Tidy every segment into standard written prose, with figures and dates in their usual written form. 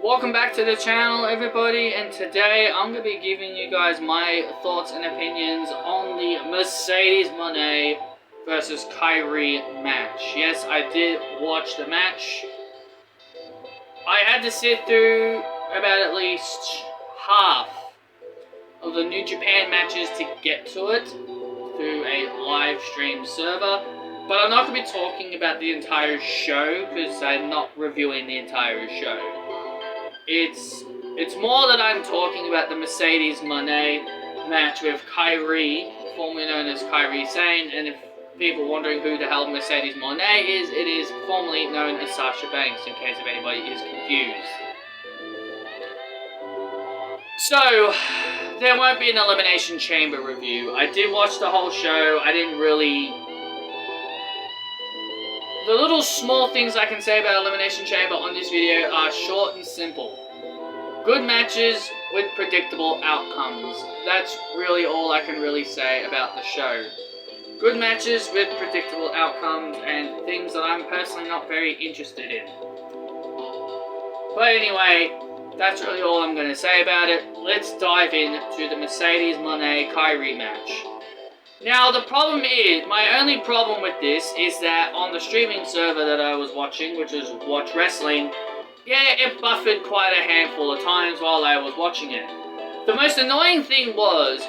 Welcome back to the channel, everybody, and today I'm going to be giving you guys my thoughts and opinions on the Mone versus Kairi match. Yes, I did watch the match. I had to sit through about at least half of the New Japan matches to get to it through a live stream server, but I'm not going to be talking about the entire show because I'm not reviewing the entire show. It's more that I'm talking about the Mone match with Kairi, formerly known as Kairi Sane, and if people are wondering who the hell Mone is, it is formerly known as Sasha Banks, in case if anybody is confused. So, there won't be an Elimination Chamber review. I did watch the whole show. I didn't really... The little small things I can say about Elimination Chamber on this video are short and simple. Good matches with predictable outcomes. That's really all I can really say about the show. Good matches with predictable outcomes and things that I'm personally not very interested in. But anyway, that's really all I'm going to say about it. Let's dive into the Mone Kairi match. Now, the problem is, my only problem with this is that on the streaming server that I was watching, which was Watch Wrestling, yeah, it buffered quite a handful of times while I was watching it. The most annoying thing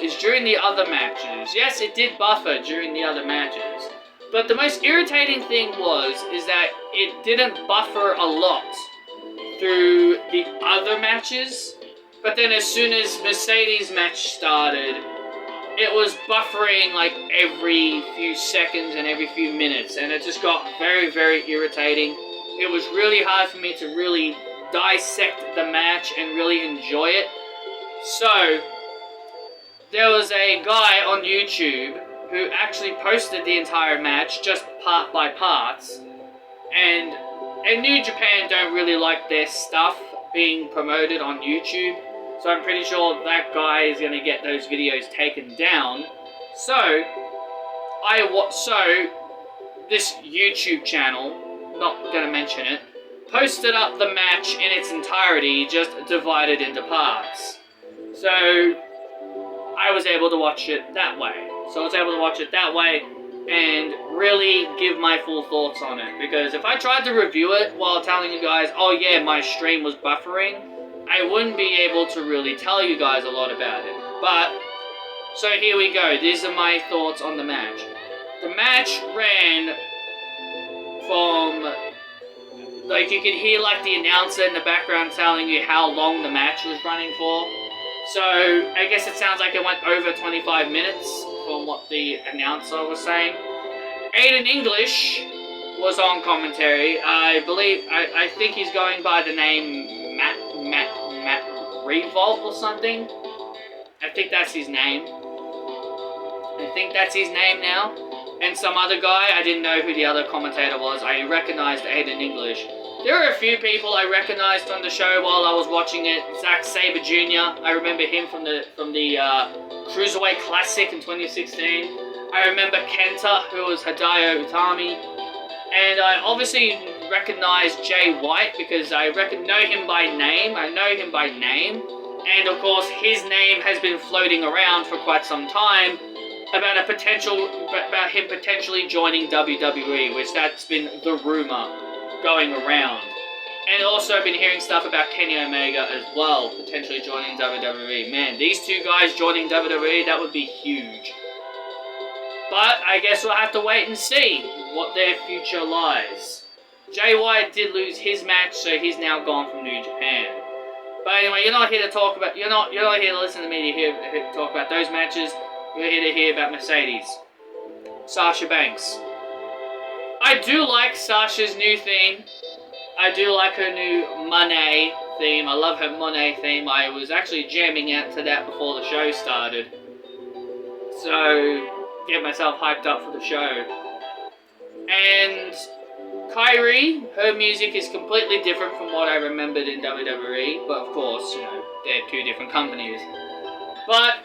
is during the other matches, yes, it did buffer during the other matches, but the most irritating thing is that it didn't buffer a lot through the other matches, but then as soon as Mercedes' match started, it was buffering like every few seconds and every few minutes, and it just got very, very irritating. It was really hard for me to really dissect the match and really enjoy it. So, there was a guy on YouTube who actually posted the entire match, just part by parts, and New Japan don't really like their stuff being promoted on YouTube. So I'm pretty sure that guy is going to get those videos taken down. So, this YouTube channel, not going to mention it, posted up the match in its entirety, just divided into parts. So, I was able to watch it that way. And really give my full thoughts on it. Because if I tried to review it while telling you guys, oh yeah, my stream was buffering, I wouldn't be able to really tell you guys a lot about it. But, so here we go. These are my thoughts on the match. The match ran from, like, you could hear, like, the announcer in the background telling you how long the match was running for. So, I guess it sounds like it went over 25 minutes from what the announcer was saying. Aiden English was on commentary. I think he's going by the name Matt Revolt or something. I think that's his name. Now. And some other guy, I didn't know who the other commentator was. I recognized Aiden English. There were a few people I recognized on the show while I was watching it. Zack Sabre Jr. I remember him from the Cruiserweight Classic in 2016. I remember Kenta, who was Hideo Utami. And I obviously recognized Jay White because I know him by name. And of course, his name has been floating around for quite some time about him potentially joining WWE, which that's been the rumor going around. And also I've been hearing stuff about Kenny Omega as well, potentially joining WWE. Man, these two guys joining WWE, that would be huge. But I guess we'll have to wait and see what their future lies. Jay White did lose his match, so he's now gone from New Japan. But anyway, you're not here to listen to me to talk about those matches. You're here to hear about Mercedes. Sasha Banks. I do like Sasha's new theme. I do like her new Mone theme. I love her Mone theme. I was actually jamming out to that before the show started. So, get myself hyped up for the show. And Kairi, her music is completely different from what I remembered in WWE. But of course, they're two different companies. But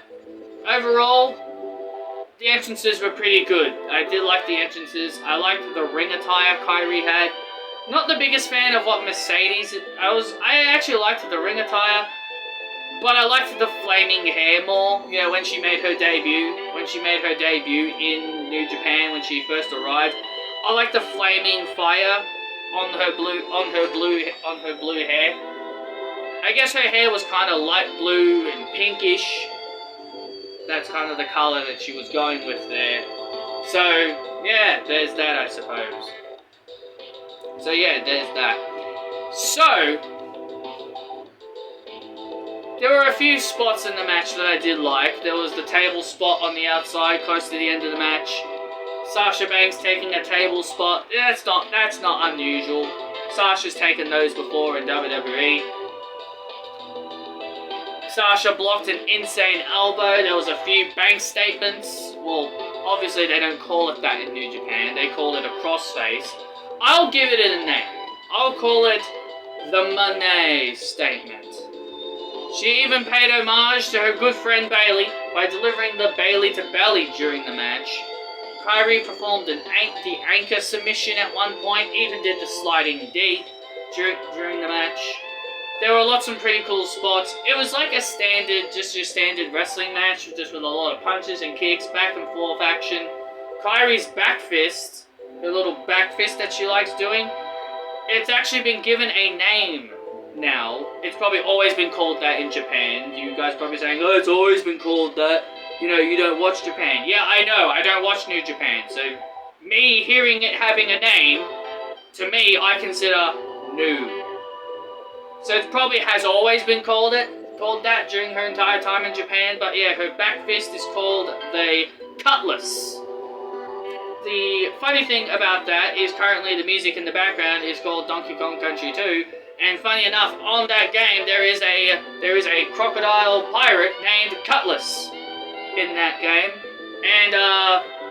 overall, the entrances were pretty good. I did like the entrances. I liked the ring attire Kairi had. Not the biggest fan of what Mercedes. I actually liked the ring attire, but I liked the flaming hair more. You know, when she made her debut. When she made her debut in New Japan when she first arrived. I like the flaming fire on her blue hair. I guess her hair was kind of light blue and pinkish. That's kind of the color that she was going with there. So, yeah, there's that, I suppose. So, yeah, there's that. So, there were a few spots in the match that I did like. There was the table spot on the outside, close to the end of the match. Sasha Banks taking a table spot. That's not unusual. Sasha's taken those before in WWE. Sasha blocked an insane elbow. There was a few Banks statements. Well, obviously they don't call it that in New Japan. They call it a crossface. I'll give it a name. I'll call it the Mone statement. She even paid homage to her good friend Bayley by delivering the Bayley to belly during the match. Kairi performed the anchor submission at one point, even did the sliding D during the match. There were lots of pretty cool spots. It was like just your standard wrestling match, just with a lot of punches and kicks, back and forth action. Kairi's back fist, her little back fist that she likes doing, it's actually been given a name now. It's probably always been called that in Japan. You guys probably saying, oh, it's always been called that. You know, you don't watch Japan. Yeah, I know, I don't watch New Japan. So, me hearing it having a name, to me, I consider new. So it probably has always been called that during her entire time in Japan. But yeah, her back fist is called the Cutlass. The funny thing about that is currently the music in the background is called Donkey Kong Country 2. And funny enough, on that game there is a crocodile pirate named Cutlass in that game.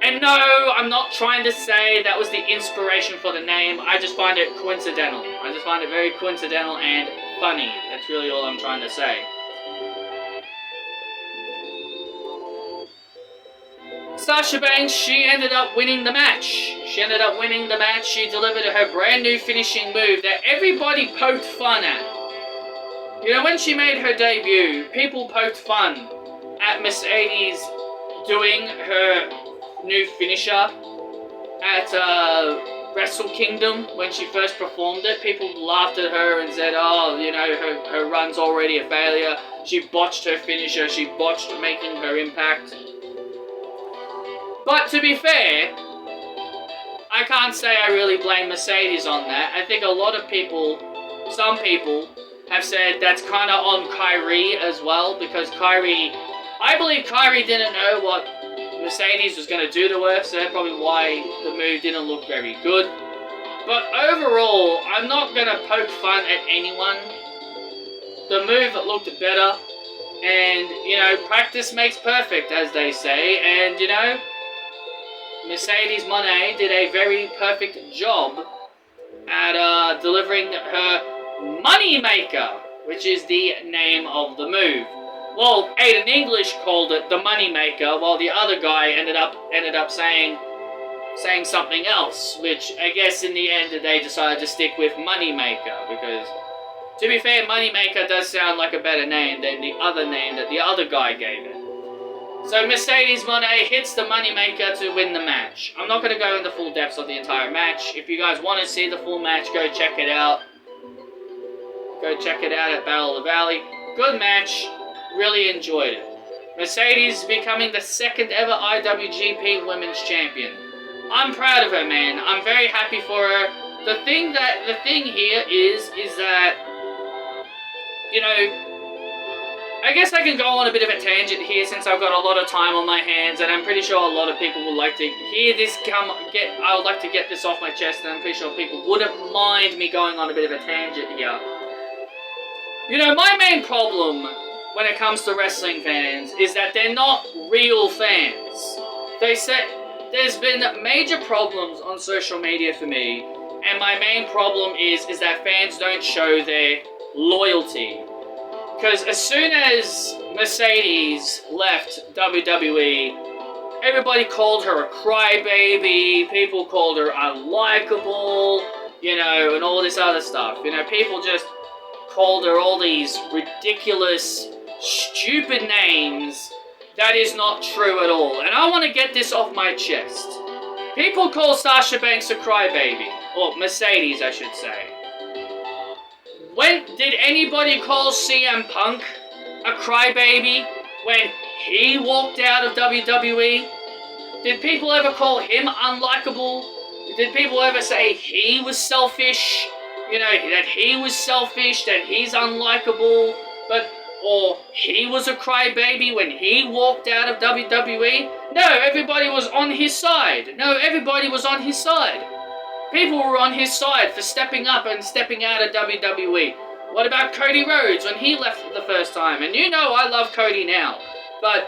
And no, I'm not trying to say that was the inspiration for the name. I just find it coincidental. I just find it very coincidental and funny. That's really all I'm trying to say. Sasha Banks, she ended up winning the match. She delivered her brand new finishing move that everybody poked fun at. You know, when she made her debut, people poked fun at Mercedes doing her new finisher at Wrestle Kingdom when she first performed it. People laughed at her and said, oh, you know, her run's already a failure. She botched her finisher. She botched making her impact. But to be fair, I can't say I really blame Mercedes on that. I think a lot of people, some people, have said that's kind of on Kairi as well, because I believe Kairi didn't know what Mercedes was going to do to her, so that's probably why the move didn't look very good. But overall, I'm not going to poke fun at anyone. The move looked better, and, you know, practice makes perfect, as they say, and, you know, Mercedes Mone did a very perfect job at delivering her Money Maker, which is the name of the move. Well, Aiden English called it the Money Maker, while the other guy ended up saying something else, which I guess in the end they decided to stick with Money Maker, because to be fair, Money Maker does sound like a better name than the other name that the other guy gave it. So Mercedes Mone hits the Money Maker to win the match. I'm not going to go into full depths of the entire match. If you guys want to see the full match, go check it out. Go check it out at Battle of the Valley. Good match. Really enjoyed it. Mercedes becoming the second ever IWGP Women's Champion. I'm proud of her, man. I'm very happy for her. The thing here is that, you know, I guess I can go on a bit of a tangent here since I've got a lot of time on my hands, and I'm pretty sure a lot of people would like to hear this I would like to get this off my chest, and I'm pretty sure people wouldn't mind me going on a bit of a tangent here. You know, my main problem when it comes to wrestling fans is that they're not real fans. They say there's been major problems on social media for me, and my main problem is that fans don't show their loyalty. Because as soon as Mercedes left WWE, everybody called her a crybaby, people called her unlikable, you know, and all this other stuff. You know, people just called her all these ridiculous, stupid names. That is not true at all. And I want to get this off my chest. People call Sasha Banks a crybaby. Or Mercedes, I should say. When did anybody call CM Punk a crybaby when he walked out of WWE? Did people ever call him unlikable? Did people ever say he was selfish? You know, that he was selfish, that he's unlikable, or he was a crybaby when he walked out of WWE? No, everybody was on his side. No, everybody was on his side. People were on his side for stepping up and stepping out of WWE. What about Cody Rhodes when he left the first time? And you know I love Cody now. But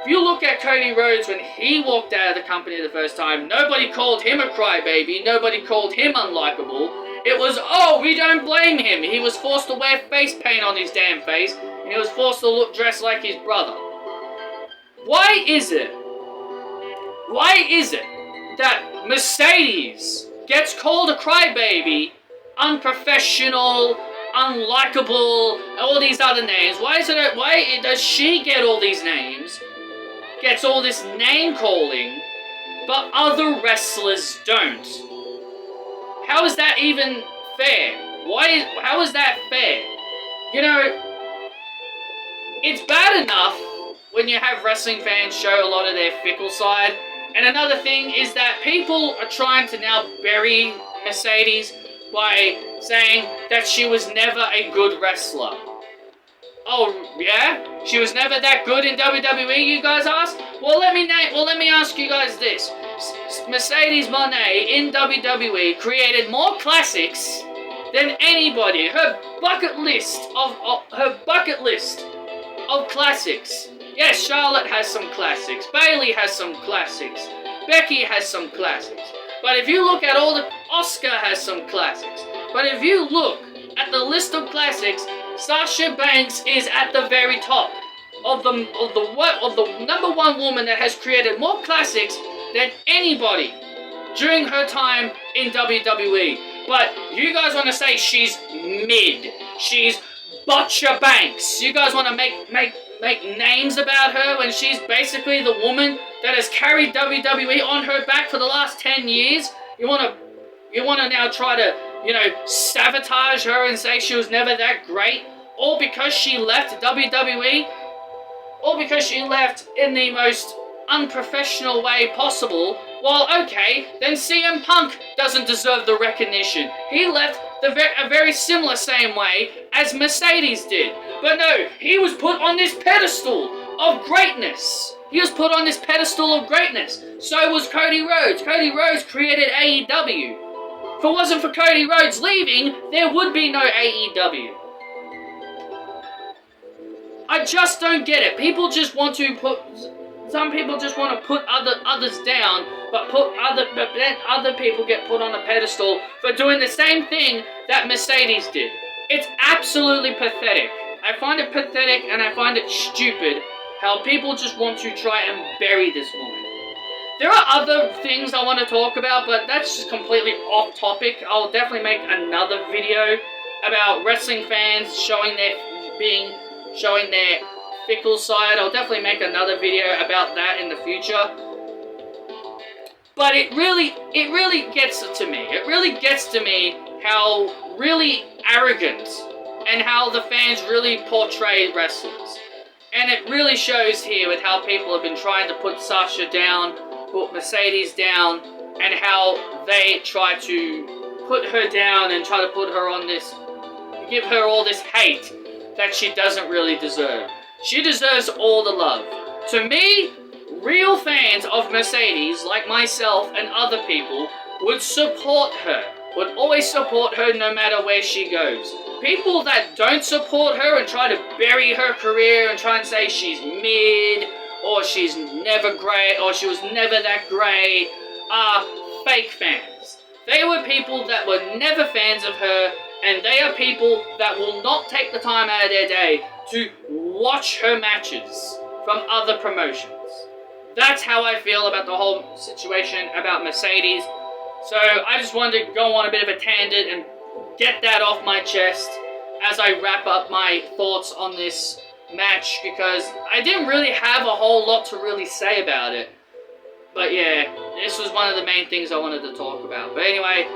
if you look at Cody Rhodes when he walked out of the company the first time, nobody called him a crybaby. Nobody called him unlikable. It was, oh, we don't blame him. He was forced to wear face paint on his damn face. And he was forced to dress like his brother. Why is it that Mercedes gets called a crybaby, unprofessional, unlikable, all these other names? Why does she get all these names, gets all this name calling, but other wrestlers don't? How is that even fair? How is that fair? You know, it's bad enough when you have wrestling fans show a lot of their fickle side. And another thing is that people are trying to now bury Mercedes by saying that she was never a good wrestler. Oh, yeah? She was never that good in WWE, you guys ask? Well, let me ask you guys this. Mercedes Mone in WWE created more classics than anybody. Her bucket list of classics. Yes, Charlotte has some classics. Bayley has some classics. Becky has some classics. But if you look at Oscar has some classics. But if you look at the list of classics, Sasha Banks is at the very top of the number one woman that has created more classics than anybody during her time in WWE. But you guys want to say she's mid. She's Butcher Banks. You guys want to make names about her when she's basically the woman that has carried WWE on her back for the last 10 years? You want to now try to, you know, sabotage her and say she was never that great? All because she left WWE? All because she left in the most unprofessional way possible? Well, okay, then CM Punk doesn't deserve the recognition. He left a very similar same way as Mercedes did. But no, he was put on this pedestal of greatness. He was put on this pedestal of greatness. So was Cody Rhodes. Cody Rhodes created AEW. If it wasn't for Cody Rhodes leaving, there would be no AEW. I just don't get it. People just want to put... Some people just want to put others down, but then other people get put on a pedestal for doing the same thing that Mercedes did. It's absolutely pathetic. I find it pathetic and I find it stupid how people just want to try and bury this woman. There are other things I want to talk about, but that's just completely off topic. I'll definitely make another video about wrestling fans showing their fickle side. I'll definitely make another video about that in the future. But it really gets to me. It really gets to me how really arrogant and how the fans really portray wrestlers. And it really shows here with how people have been trying to put Sasha down, put Mercedes down, and how they try to put her down and try to put her on this, give her all this hate that she doesn't really deserve. She deserves all the love. To me, real fans of Mercedes, like myself and other people, would support her. Would always support her no matter where she goes. People that don't support her and try to bury her career and try and say she's mid, or she's never great, or she was never that great, are fake fans. They were people that were never fans of her, and they are people that will not take the time out of their day to watch her matches from other promotions. That's how I feel about the whole situation about Mercedes. So I just wanted to go on a bit of a tangent and get that off my chest as I wrap up my thoughts on this match, because I didn't really have a whole lot to really say about it. But yeah, this was one of the main things I wanted to talk about. But anyway,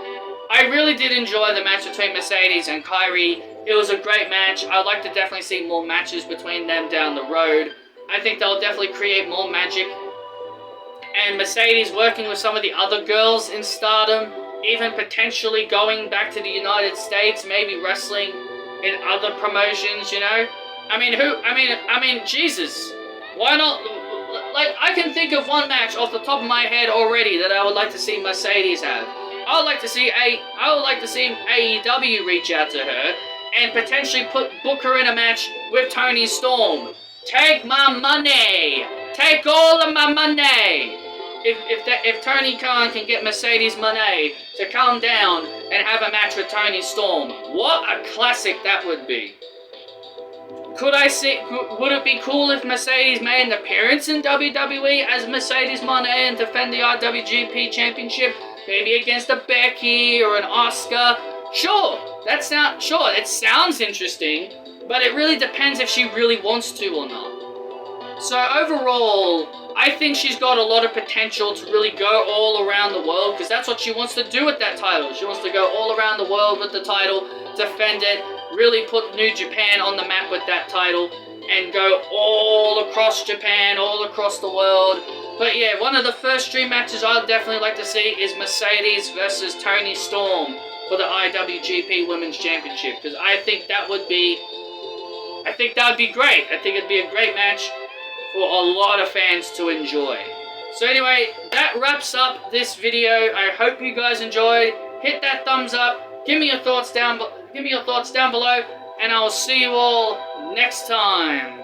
I really did enjoy the match between Mercedes and Kairi. It was a great match. I'd like to definitely see more matches between them down the road. I think they'll definitely create more magic. And Mercedes working with some of the other girls in Stardom, even potentially going back to the United States, maybe wrestling in other promotions, you know? I mean, Jesus. Why not? Like, I can think of one match off the top of my head already that I would like to see Mercedes have. I would like to see AEW reach out to her and potentially book her in a match with Toni Storm. Take my money. Take all of my money. If Tony Khan can get Mercedes Moné to come down and have a match with Toni Storm, what a classic that would be. Would it be cool if Mercedes made an appearance in WWE as Mercedes Moné and defend the IWGP Championship? Maybe against a Becky or an Asuka? Sure, it sounds interesting, but it really depends if she really wants to or not. So overall, I think she's got a lot of potential to really go all around the world, because that's what she wants to do with that title. She wants to go all around the world with the title, defend it, really put New Japan on the map with that title, and go all across Japan, all across the world. But yeah, one of the first dream matches I'd definitely like to see is Mercedes versus Toni Storm for the IWGP Women's Championship, because I think that would be great. I think it'd be a great match for a lot of fans to enjoy. So anyway, that wraps up this video. I hope you guys enjoyed. Hit that thumbs up. Give me your thoughts down below, and I'll see you all next time.